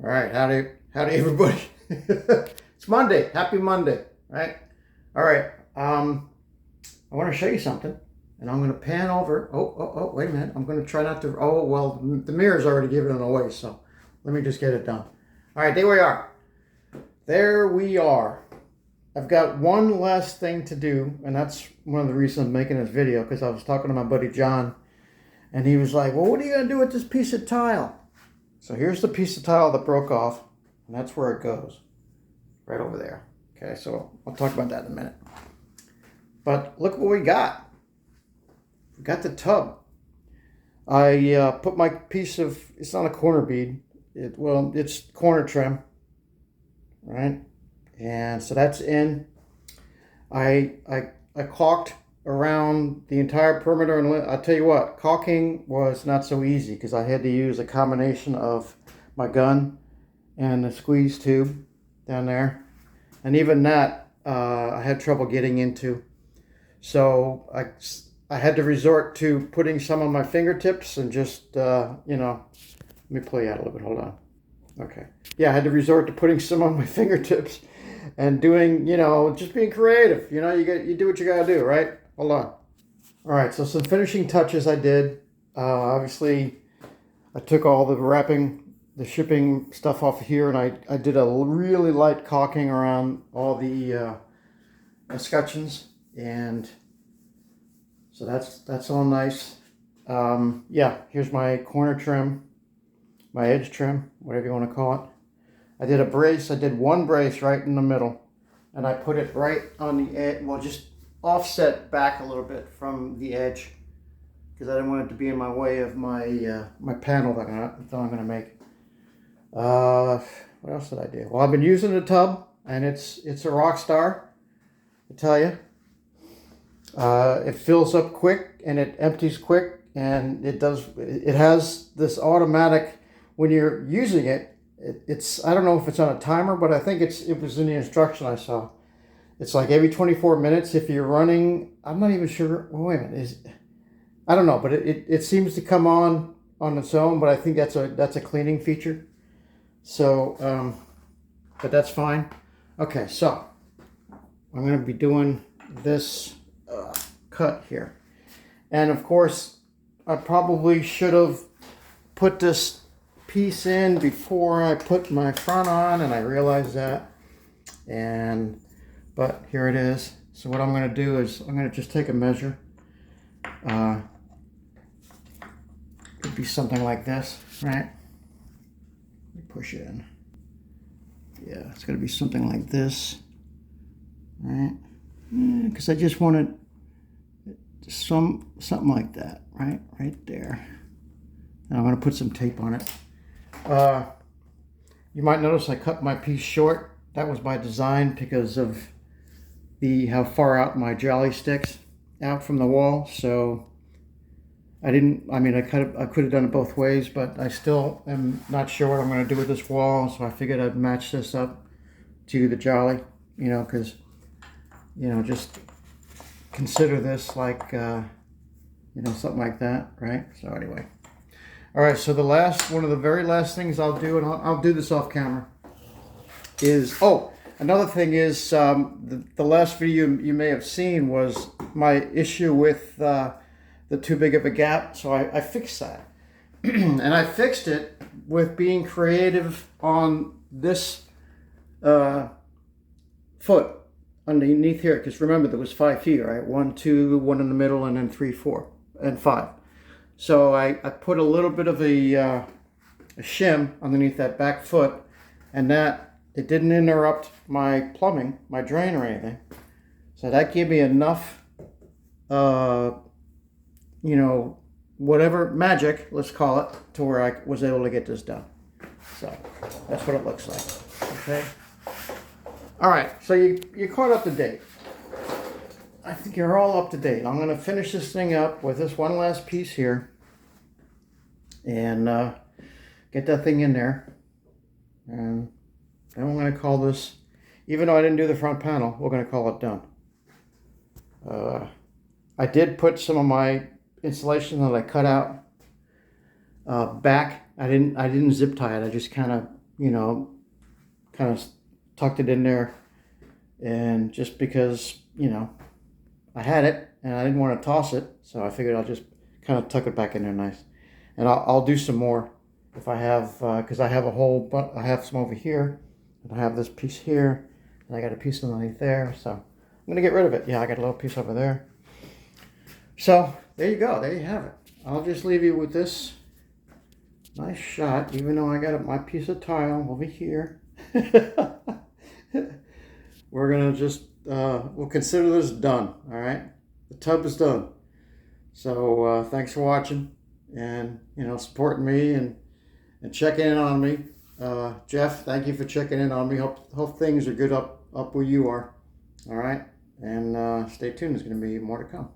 All right, howdy everybody. It's Monday. Happy Monday, right? All right. I want to show you something, and I'm going to pan over. Oh, wait a minute. I'm going to try not to. Oh, well, the mirror's already given it away, so let me just get it done. All right, there we are. There we are. I've got one last thing to do, and that's one of the reasons I'm making this video, because I was talking to my buddy John, and he was like, well, what are you going to do with this piece of tile? So here's the piece of tile that broke off, and that's where it goes, right over there. Okay, so I'll talk about that in a minute. But look what we got. We got the tub. I put my piece of, it's not a corner bead, it's corner trim, right? And so that's in. I caulked around the entire perimeter, and I'll tell you what, caulking was not so easy because I had to use a combination of my gun and the squeeze tube down there, and even that I had trouble getting into. So I had to resort to putting some on my fingertips and just let me pull you out a little bit. Hold on. Okay. Yeah, I had to resort to putting some on my fingertips and doing, just being creative. You do what you gotta do, right? Hold on. All right, so some finishing touches I did. Obviously, I took all the wrapping, the shipping stuff off here, and I did a really light caulking around all the escutcheons, and so that's all nice. Yeah, here's my corner trim, my edge trim, whatever you want to call it. I did a brace. I did one brace right in the middle, and I put it right on the edge. Well, just offset back a little bit from the edge because I didn't want it to be in my way of my my panel that I'm going to make. What else did I do? Well, I've been using the tub, and it's a rock star, I tell you. It fills up quick and it empties quick, and it has this automatic when you're using it. It's I don't know if it's on a timer, but I think it was in the instruction I saw. It's like every 24 minutes if you're running. I'm not even sure. Well, wait a minute. I don't know, but it seems to come on its own. But I think that's a cleaning feature. So, but that's fine. Okay, so I'm going to be doing this cut here, and of course, I probably should have put this piece in before I put my front on, and I realized that. But here it is. So what I'm going to do is I'm going to just take a measure. It'd be something like this, right? Let me push it in. Yeah, it's going to be something like this, right? Because I just want it something like that, right? Right there. And I'm going to put some tape on it. You might notice I cut my piece short. That was by design because of how far out my jolly sticks out from the wall. So I could have done it both ways, but I still am not sure what I'm going to do with this wall. So I figured I'd match this up to the jolly, because, just consider this like, something like that, right? So anyway. All right, so one of the very last things I'll do, and I'll do this off camera, is, another thing is, the last video you may have seen was my issue with the too big of a gap, so I fixed that. And I fixed it with being creative on this foot underneath here, because remember there was 5 feet, right? 1, 2, 1 in the middle, and then 3, 4, and 5. So I put a little bit of a shim underneath that back foot, and it didn't interrupt my plumbing, my drain or anything. So that gave me enough, whatever magic, let's call it, to where I was able to get this done. So that's what it looks like. Okay. All right. So you're caught up to date. I think you're all up to date. I'm going to finish this thing up with this one last piece here and get that thing in there. And then I'm going to call this, even though I didn't do the front panel, we're going to call it done. I did put some of my insulation that I cut out back. I didn't zip tie it. I just kind of you know, kind of tucked it in there, and just because, you know, I had it and I didn't want to toss it, so I figured I'll just kind of tuck it back in there nice. And I'll do some more if I have, because I have I have some over here, and I have this piece here, and I got a piece underneath there, so I'm gonna get rid of it. Yeah, I got a little piece over there. So there you go, there you have it. I'll just leave you with this nice shot, even though I got my piece of tile over here. We're gonna just, we'll consider this done, all right? The tub is done. So thanks for watching, and, you know, supporting me and checking in on me. Jeff, thank you for checking in on me. Hope things are good up where you are, all right? And stay tuned, there's gonna be more to come.